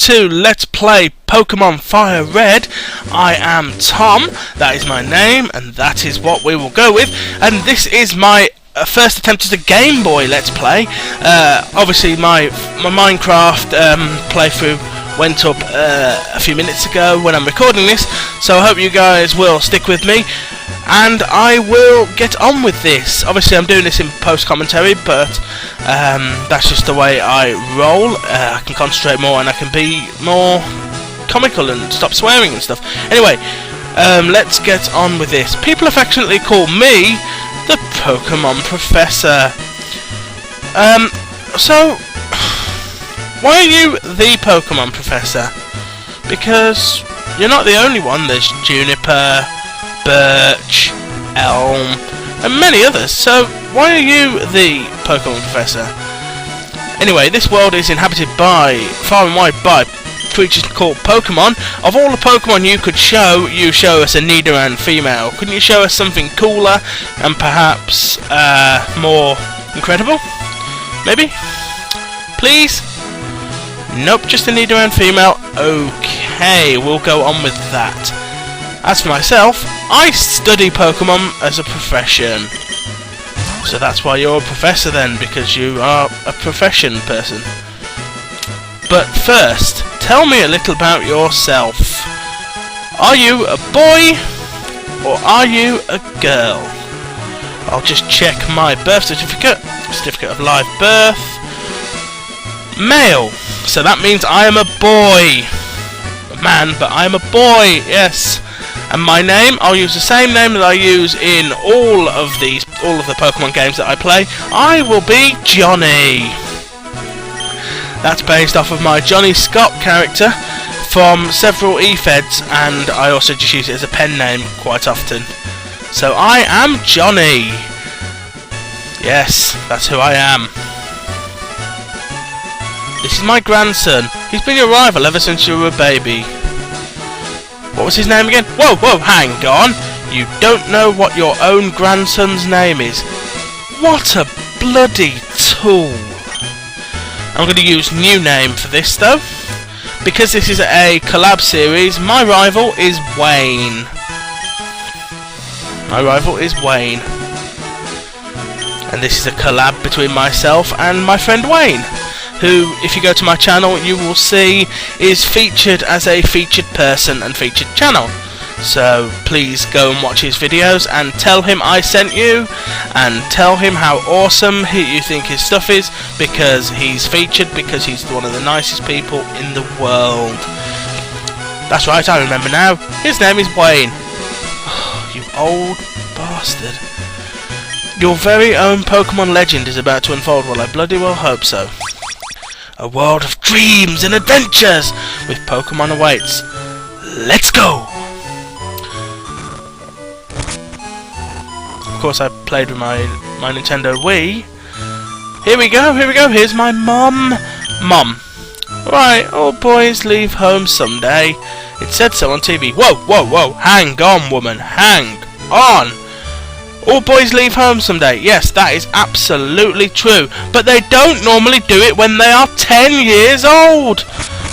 to Let's Play Pokemon Fire Red. I am Tom, that is my name, and that is what we will go with. And this is my first attempt at a Game Boy Let's Play. Obviously my Minecraft playthrough went up a few minutes ago when I'm recording this, so I hope you guys will stick with me and I will get on with this. Obviously I'm doing this in post-commentary, but that's just the way I roll. I can concentrate more and I can be more comical and stop swearing and stuff. Anyway, let's get on with this. People affectionately call me the Pokemon Professor. So why are you the Pokemon Professor? Because you're not the only one. There's Juniper, Birch, Elm, and many others. So why are you the Pokemon Professor? Anyway, this world is inhabited by, far and wide by, creatures called Pokemon. Of all the Pokemon you could show, you show us a Nidoran female. Couldn't you show us something cooler and perhaps more incredible? Maybe? Please? Nope, just a Nidoran female. Okay, we'll go on with that. As for myself, I study Pokemon as a profession. So that's why you're a professor then, because you are a profession person. But first, tell me a little about yourself. Are you a boy or are you a girl? I'll just check my birth certificate. Certificate of live birth. Male. So that means I am a boy. A man, but I am a boy, yes. And my name, I'll use the same name that I use in all of the Pokemon games that I play. I will be Johnny. That's based off of my Johnny Scott character from several eFeds, and I also just use it as a pen name quite often. So I am Johnny. Yes, that's who I am. This is my grandson. He's been your rival ever since you were a baby. What was his name again? Whoa, whoa, hang on. You don't know what your own grandson's name is. What a bloody tool. I'm going to use new name for this though. Because this is a collab series, my rival is Wayne. My rival is Wayne. And this is a collab between myself and my friend Wayne, who, if you go to my channel, you will see is featured as a featured person and featured channel. So please go and watch his videos and tell him I sent you, and tell him how awesome you think his stuff is, because he's featured, because he's one of the nicest people in the world. That's right, I remember now. His name is Wayne. Oh, you old bastard. Your very own Pokemon legend is about to unfold. Well, I bloody well hope so. A world of dreams and adventures with Pokemon awaits. Let's go! Of course I played with my Nintendo Wii. Here we go, here's my mum. Mum. Right, all boys leave home someday. It said so on TV. Whoa, whoa, whoa, hang on woman, hang on. All boys leave home someday. Yes, that is absolutely true. But they don't normally do it when they are 10 years old.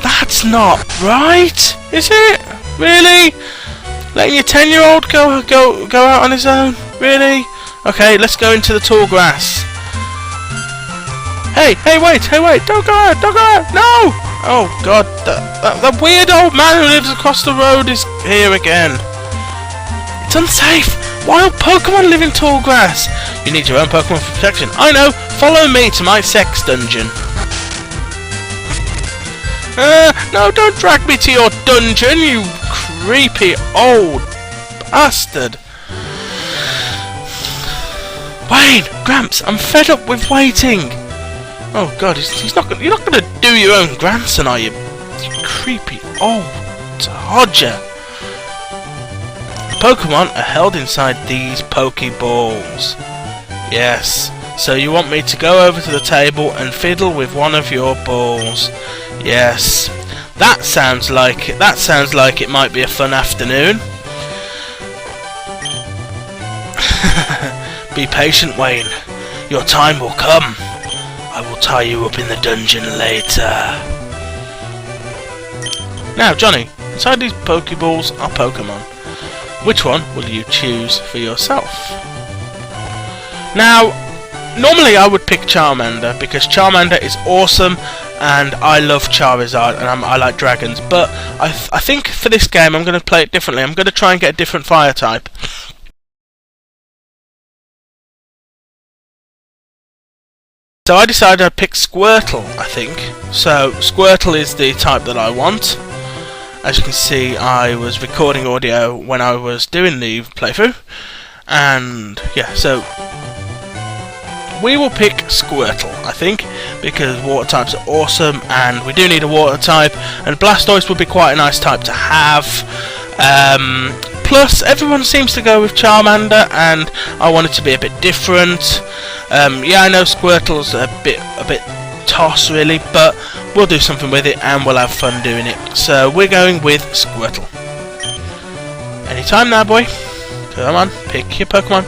That's not right, is it? Really? Letting your 10-year-old go out on his own? Really? Okay, let's go into the tall grass. Hey, wait, don't go out, no! Oh God, the weird old man who lives across the road is here again. It's unsafe. Wild Pokemon live in tall grass. You need your own Pokemon for protection. I know. Follow me to my sex dungeon. No, don't drag me to your dungeon, you creepy old bastard. Wayne, Gramps, I'm fed up with waiting. Oh God, he's not. You're not going to do your own grandson, are you? You creepy old dodger. Pokemon are held inside these Pokeballs. Yes, so you want me to go over to the table and fiddle with one of your balls. Yes, that sounds like it might be a fun afternoon. Be patient, Wayne. Your time will come. I will tie you up in the dungeon later. Now, Johnny, inside these Pokeballs are Pokemon. Which one will you choose for yourself? Now, normally I would pick Charmander because Charmander is awesome and I love Charizard and I like dragons, but I think for this game I'm going to play it differently. I'm going to try and get a different fire type. So I decided I'd pick Squirtle, I think. So Squirtle is the type that I want. As you can see, I was recording audio when I was doing the playthrough. And yeah, so we will pick Squirtle, I think, because water types are awesome and we do need a water type, and Blastoise would be quite a nice type to have. Plus, everyone seems to go with Charmander, and I want it to be a bit different. Yeah, I know Squirtle's a bit toss, really, but we'll do something with it, and we'll have fun doing it. So we're going with Squirtle. Anytime now, boy. Come on, pick your Pokemon.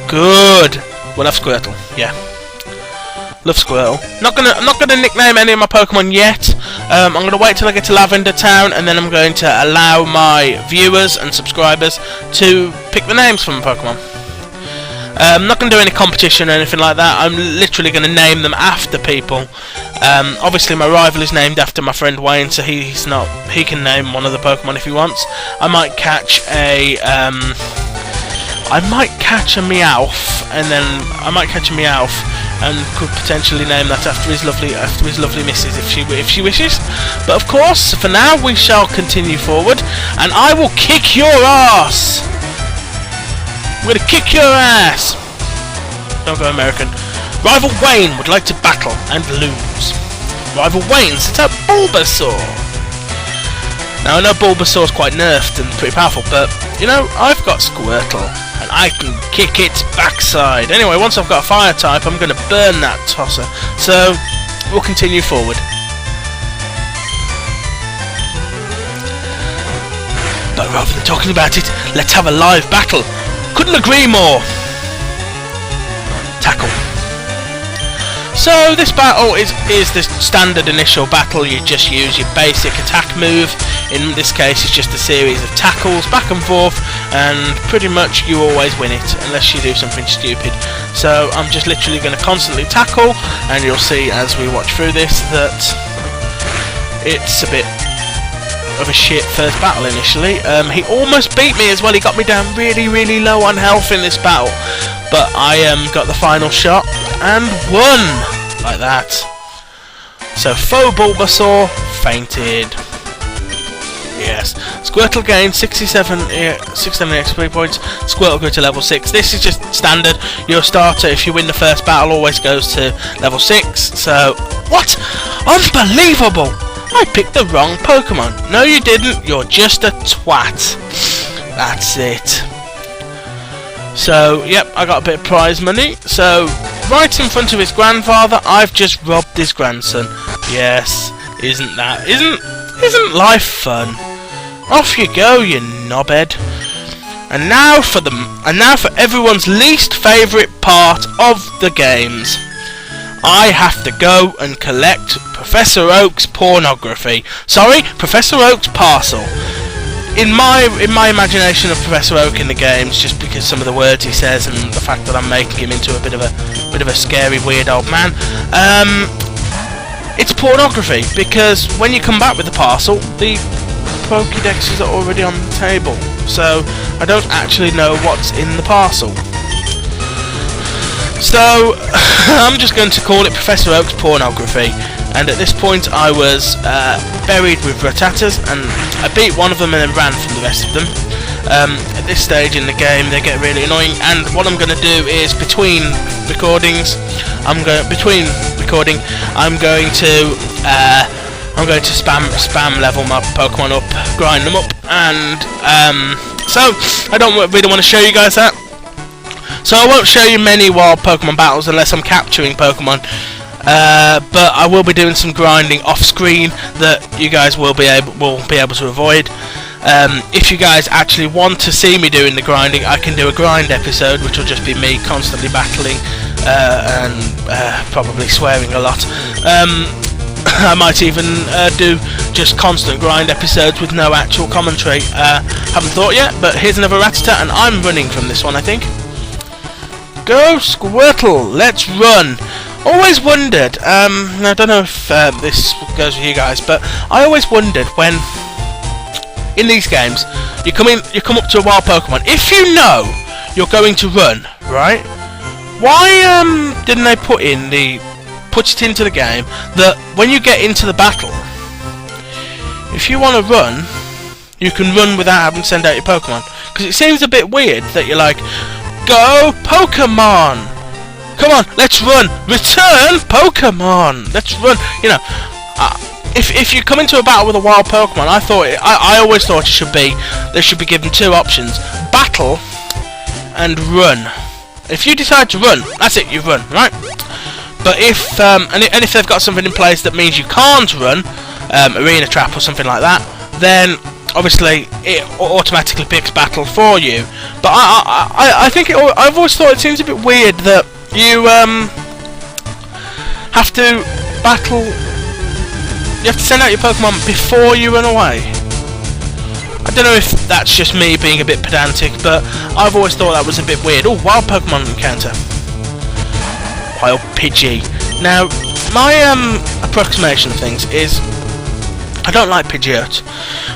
Good. We'll have Squirtle. Yeah. Love Squirtle. I'm not gonna nickname any of my Pokemon yet. I'm gonna wait till I get to Lavender Town, and then I'm going to allow my viewers and subscribers to pick the names for my Pokemon. I'm not gonna do any competition or anything like that. I'm literally gonna name them after people. Obviously, my rival is named after my friend Wayne, so he can name one of the Pokemon if he wants. I might catch a Meowth, and then I might catch a Meowth, and could potentially name that after his lovely missus if she wishes. But of course, for now we shall continue forward, and I will kick your ass. I'm gonna kick your ass. Don't go American. Rival Wayne would like to battle and lose. Rival Wayne sets out Bulbasaur. Now I know Bulbasaur's quite nerfed and pretty powerful, but you know, I've got Squirtle and I can kick its backside. Anyway, once I've got a fire type, I'm going to burn that tosser. So we'll continue forward. But rather than talking about it, let's have a live battle. Couldn't agree more. Tackle. So this battle is the standard initial battle. You just use your basic attack move. In this case, it's just a series of tackles back and forth, and pretty much you always win it unless you do something stupid. So I'm just literally going to constantly tackle, and you'll see as we watch through this that it's a bit of a shit first battle initially. He almost beat me as well. He got me down really low on health in this battle, but I got the final shot and won like that. So faux Bulbasaur fainted. Yes, Squirtle gained 67 XP points. Squirtle grew to level 6. This is just standard. Your starter, if you win the first battle, always goes to level 6. So, what? Unbelievable! I picked the wrong Pokemon. No, you didn't. You're just a twat. That's it. So, yep, I got a bit of prize money. So, right in front of his grandfather, I've just robbed his grandson. Yes, isn't life fun? Off you go, you knobhead. And now for everyone's least favourite part of the games. I have to go and collect Professor Oak's pornography. Sorry, Professor Oak's parcel. In my imagination of Professor Oak in the games, just because some of the words he says and the fact that I'm making him into a bit of a scary, weird old man, it's pornography, because when you come back with the parcel, the Pokédexes are already on the table, so I don't actually know what's in the parcel. So I'm just going to call it Professor Oak's pornography. And at this point I was buried with Rattatas, and I beat one of them and then ran from the rest of them. At this stage in the game they get really annoying, and what I'm going to do is between recordings I'm going to spam level my Pokemon up, grind them up, and so I don't really want to show you guys that. So I won't show you many wild Pokemon battles unless I'm capturing Pokemon. But I will be doing some grinding off screen that you guys will be able to avoid. If you guys actually want to see me doing the grinding, I can do a grind episode, which will just be me constantly battling and probably swearing a lot. I might even do just constant grind episodes with no actual commentary. Haven't thought yet, but here's another Rattata, and I'm running from this one, I think. Go Squirtle, let's run. Always wondered, I don't know if this goes with you guys, but I always wondered when, in these games, you come up to a wild Pokemon, if you know you're going to run, right? Why didn't they put it into the game that when you get into the battle, if you want to run, you can run without having to send out your Pokemon? Because it seems a bit weird that you're like, go Pokemon! Come on, let's run! Return Pokemon! Let's run! You know, if you come into a battle with a wild Pokemon, I always thought they should be given two options: battle and run. If you decide to run, that's it, you run, right? But if and if they've got something in place that means you can't run, arena trap or something like that, then obviously it automatically picks battle for you. But I think I've always thought it seems a bit weird that you have to battle. You have to send out your Pokemon before you run away. I don't know if that's just me being a bit pedantic, but I've always thought that was a bit weird. Oh, wild Pokemon encounter. Wild Pidgey. Now, my approximation of things is I don't like Pidgeot.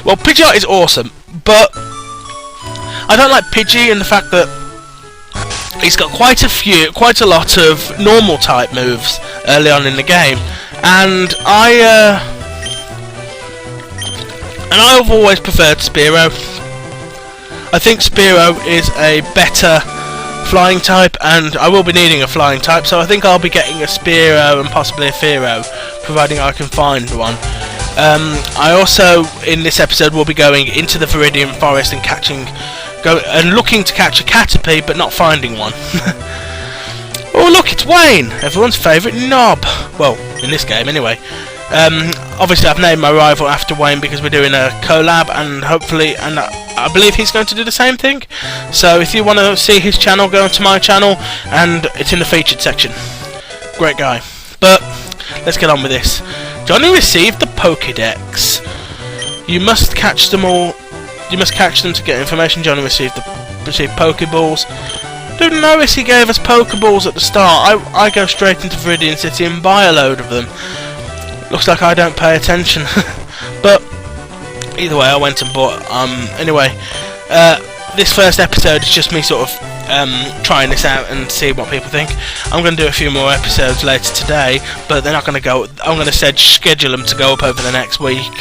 Well, Pidgeot is awesome, but I don't like Pidgey in the fact that he's got quite a lot of normal type moves early on in the game, and I've always preferred Spearow. I think Spearow is a better flying type, and I will be needing a flying type, so I think I'll be getting a Spearow and possibly a Fearow, providing I can find one. I also, in this episode, will be going into the Viridian Forest and looking to catch a Caterpie, but not finding one. Oh look, it's Wayne, everyone's favourite knob. Well, in this game anyway. Obviously I've named my rival after Wayne because we're doing a collab, and hopefully, and I believe he's going to do the same thing. So if you want to see his channel, go to my channel, and it's in the featured section. Great guy. But let's get on with this. Johnny received the Pokédex. You must catch them all. You must catch them to get information. Johnny received Pokeballs. Didn't notice he gave us Pokeballs at the start. I go straight into Viridian City and buy a load of them. Looks like I don't pay attention. But either way, I went and bought. Anyway, this first episode is just me sort of trying this out and see what people think. I'm going to do a few more episodes later today, but they're not going to go. I'm going to schedule them to go up over the next week,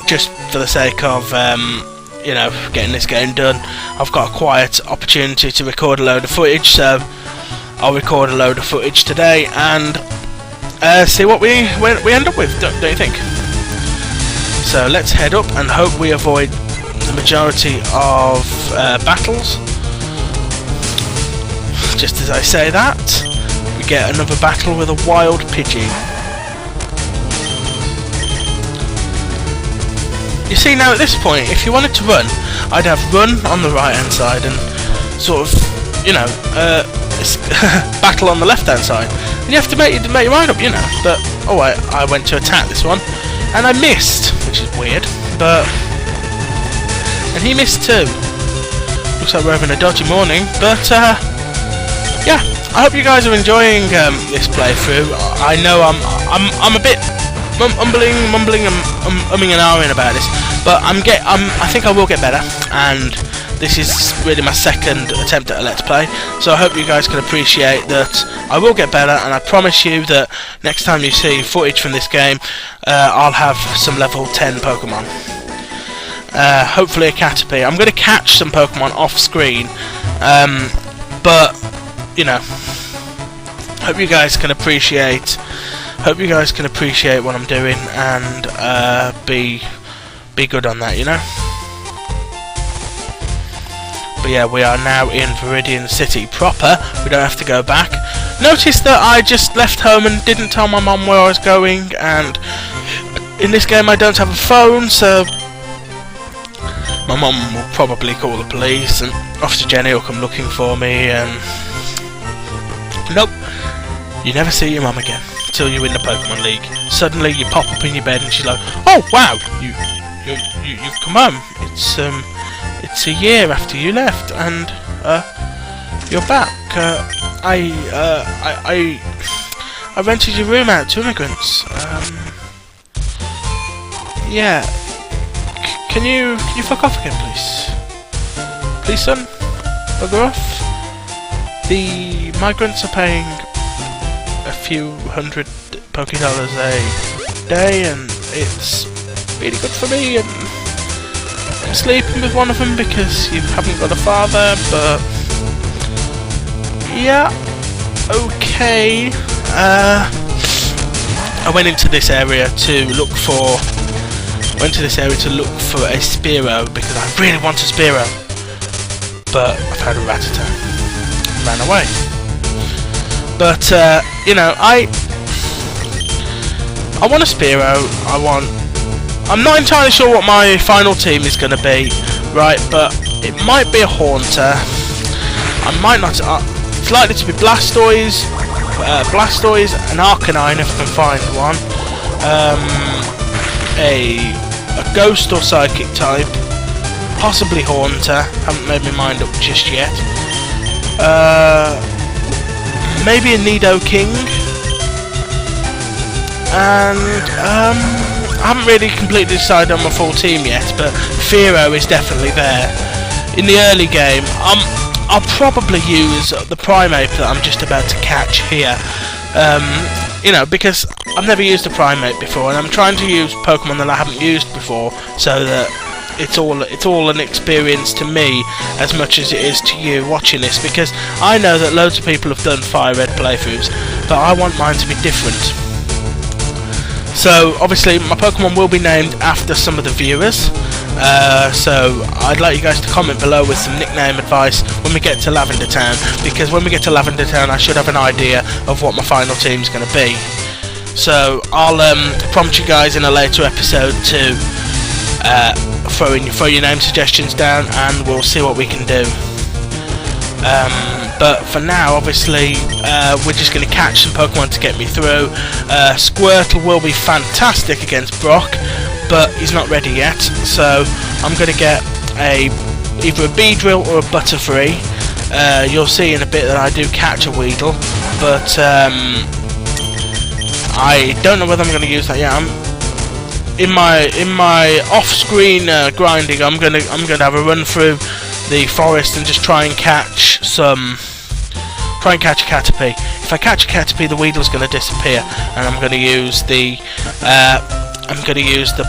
just for the sake of you know, getting this game done. I've got a quiet opportunity to record a load of footage, so I'll record a load of footage today and see what we end up with. Don't you think? So let's head up and hope we avoid the majority of battles. Just as I say that, we get another battle with a wild Pidgey. You see, now at this point, if you wanted to run, I'd have run on the right hand side and sort of, you know, battle on the left hand side. And you have to make your mind up, you know. But oh wait, I went to attack this one and I missed, which is weird. And he missed too. Looks like we're having a dodgy morning, but yeah. I hope you guys are enjoying this playthrough. I know I'm a bit mumbling and umming and ahhing about this, but I think I will get better, and this is really my second attempt at a Let's Play, so I hope you guys can appreciate that I will get better, and I promise you that next time you see footage from this game, I'll have some level 10 Pokemon. Hopefully a Caterpie. I'm going to catch some Pokemon off screen, but, you know, hope you guys can appreciate what I'm doing, and be good on that, you know. But yeah, we are now in Viridian City proper. We don't have to go back. Notice that I just left home and didn't tell my mum where I was going, and in this game I don't have a phone, so my mum will probably call the police and Officer Jenny will come looking for me, and nope, you never see your mum again. until you win the Pokemon League. Suddenly you pop up in your bed and she's like, "Oh wow, you've come home. It's a year after you left, and you're back. I rented your room out to immigrants. Yeah. Can you fuck off again, please? Please, son, bugger off. The migrants are paying a few hundred Poké-dollars a day, and it's really good for me. And I'm sleeping with one of them because you haven't got a father, but yeah, okay." I went into this area to look for a Spearow because I really want a Spearow, but I found a Rattata and ran away. But you know, I want a Spearow. I'm not entirely sure what my final team is going to be, right? But it might be a Haunter. I might not. It's likely to be Blastoise, an Arcanine if I can find one, a Ghost or Psychic type, possibly Haunter. Haven't made my mind up just yet. Maybe a Nidoking, and I haven't really completely decided on my full team yet, but Fearow is definitely there. In the early game, I'll probably use the Primeape that I'm just about to catch here. You know, because I've never used a Primeape before, and I'm trying to use Pokemon that I haven't used before, so that it's all an experience to me as much as it is to you watching this, because I know that loads of people have done Fire Red playthroughs, but I want mine to be different. So obviously my Pokemon will be named after some of the viewers, so I'd like you guys to comment below with some nickname advice when we get to Lavender Town, because when we get to Lavender Town I should have an idea of what my final team's going to be. So I'll prompt you guys in a later episode to throw your name suggestions down, and we'll see what we can do. But for now, obviously, we're just going to catch some Pokemon to get me through. Squirtle will be fantastic against Brock, but he's not ready yet, so I'm going to get either a Beedrill or a Butterfree. You'll see in a bit that I do catch a Weedle, but I don't know whether I'm going to use that yet. In my off-screen grinding, I'm gonna have a run through the forest and just try and catch a Caterpie. If I catch a Caterpie, the Weedle's going to disappear, and I'm going to use the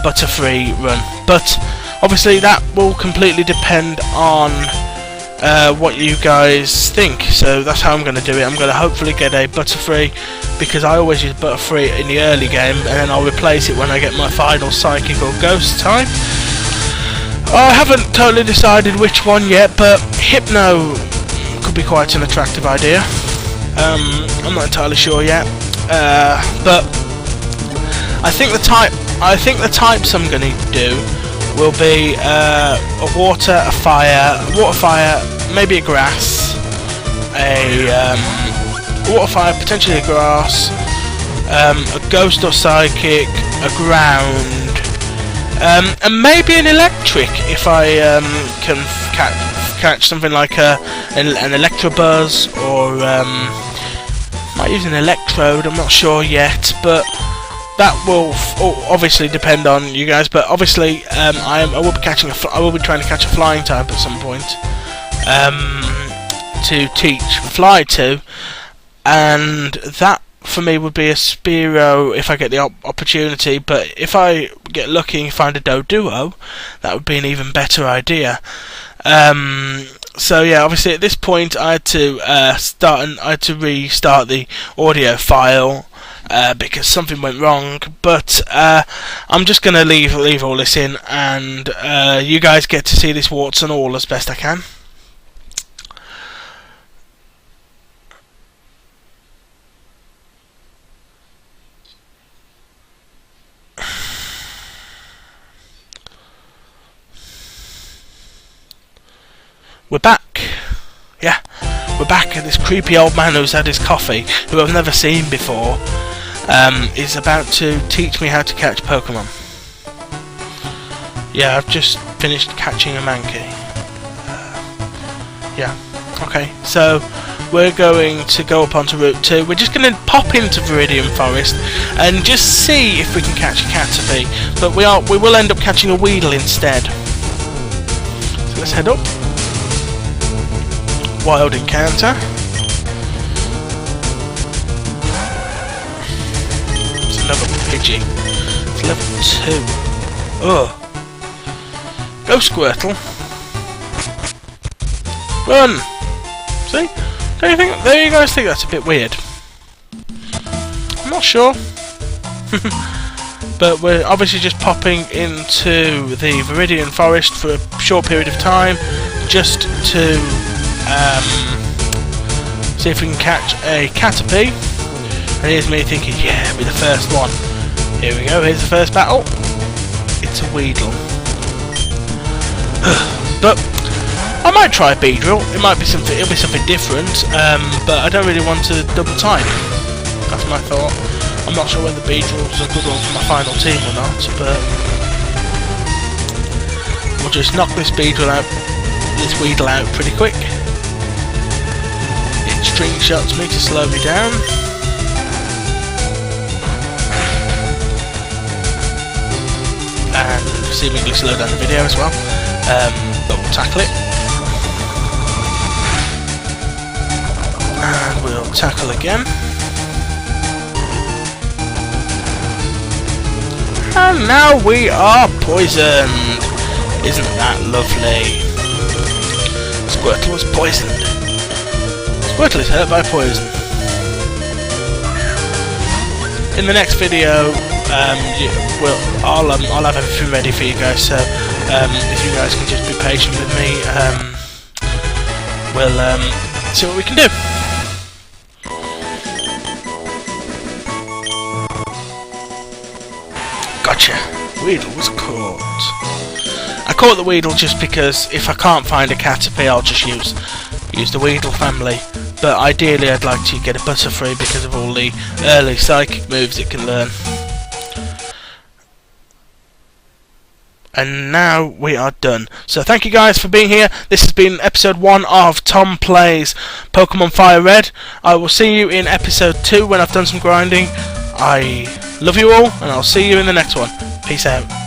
Butterfree run. But obviously that will completely depend on what you guys think. So that's how I'm going to do it. I'm going to hopefully get a Butterfree, because I always use Butterfree in the early game, and then I'll replace it when I get my final Psychic or Ghost type. I haven't totally decided which one yet, but Hypno could be quite an attractive idea. I'm not entirely sure yet, but I think the types I'm going to do will be a water, a fire, maybe a grass, a water, fire, potentially a grass, a Ghost or Psychic, a ground, and maybe an electric if I can catch something like an Electabuzz, or might use an Electrode. I'm not sure yet, but that will obviously depend on you guys. But obviously, I will be trying to catch a flying type at some point to teach Fly to, and that for me would be a Spearow if I get the opportunity. But if I get lucky and find a Doduo, that would be an even better idea. So yeah, obviously at this point I had to restart the audio file because something went wrong. But I'm just gonna leave all this in, and you guys get to see this warts and all as best I can. We're back. Yeah, we're back at this creepy old man who's had his coffee, who I've never seen before. is about to teach me how to catch Pokemon. Yeah, I've just finished catching a Mankey. Yeah, okay, so we're going to go up onto Route 2. We're just going to pop into Viridian Forest and just see if we can catch a Caterpie. But we will end up catching a Weedle instead. So let's head up. Wild encounter. It's another Pidgey. It's level 2. Ugh. Go Squirtle. Run! See? Don't you guys think that's a bit weird? I'm not sure. But we're obviously just popping into the Viridian Forest for a short period of time, just to see if we can catch a Caterpie. And here's me thinking, yeah, be the first one. Here we go, here's the first battle. It's a Weedle. But I might try a Beedrill. It'll be something different, but I don't really want to double time. That's my thought. I'm not sure whether Beedrill's a good one for my final team or not, but we'll just knock this Weedle out pretty quick. It string shots me to slow me down. And seemingly slow down the video as well. But we'll tackle it. And we'll tackle again. And now we are poisoned. Isn't that lovely? Squirtle was poisoned. Squirtle is hurt by poison. In the next video, I'll have everything ready for you guys. So if you guys can just be patient with me, we'll see what we can do. Gotcha. Weedle was caught. I caught the Weedle just because if I can't find a Caterpie, I'll just use the Weedle family. But ideally, I'd like to get a Butterfree because of all the early psychic moves it can learn. And now we are done. So thank you guys for being here. This has been episode 1 of Tom Plays Pokemon Fire Red. I will see you in episode 2 when I've done some grinding. I love you all, and I'll see you in the next one. Peace out.